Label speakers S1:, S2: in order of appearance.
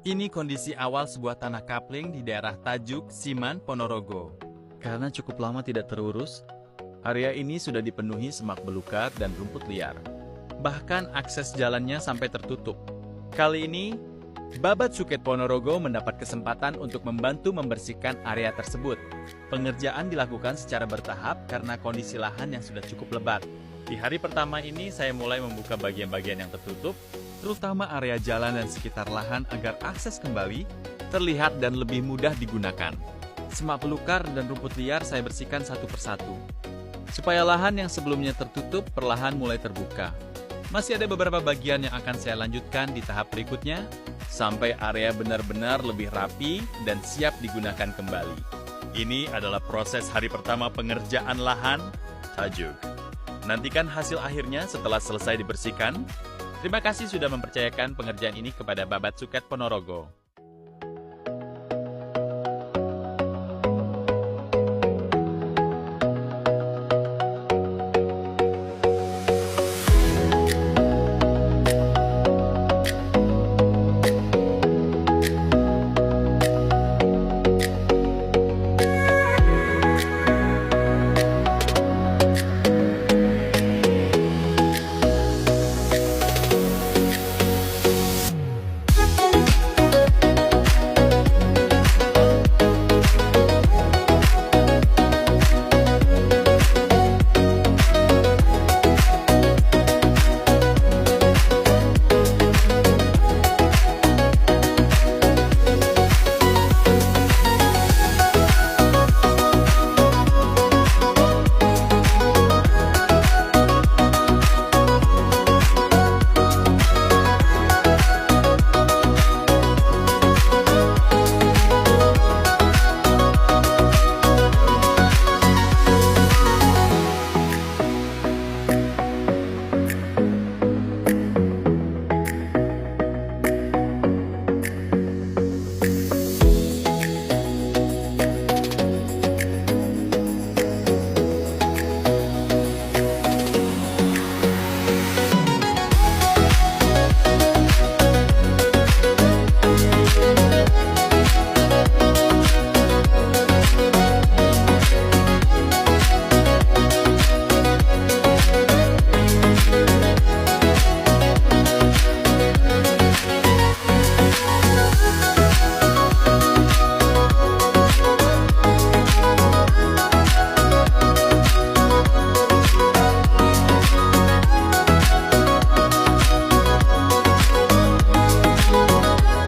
S1: Ini kondisi awal sebuah tanah kapling di daerah Tajuk, Siman, Ponorogo. Karena cukup lama tidak terurus, area ini sudah dipenuhi semak belukar dan rumput liar. Bahkan akses jalannya sampai tertutup. Kali ini, Babat Suket Ponorogo mendapat kesempatan untuk membantu membersihkan area tersebut. Pengerjaan dilakukan secara bertahap karena kondisi lahan yang sudah cukup lebat. Di hari pertama ini, saya mulai membuka bagian-bagian yang tertutup, terutama area jalan dan sekitar lahan agar akses kembali terlihat dan lebih mudah digunakan. Semak belukar dan rumput liar saya bersihkan satu persatu, supaya lahan yang sebelumnya tertutup perlahan mulai terbuka. Masih ada beberapa bagian yang akan saya lanjutkan di tahap berikutnya, sampai area benar-benar lebih rapi dan siap digunakan kembali. Ini adalah proses hari pertama pengerjaan lahan Tajuk. Nantikan hasil akhirnya setelah selesai dibersihkan. Terima kasih sudah mempercayakan pengerjaan ini kepada Babat Suket Ponorogo.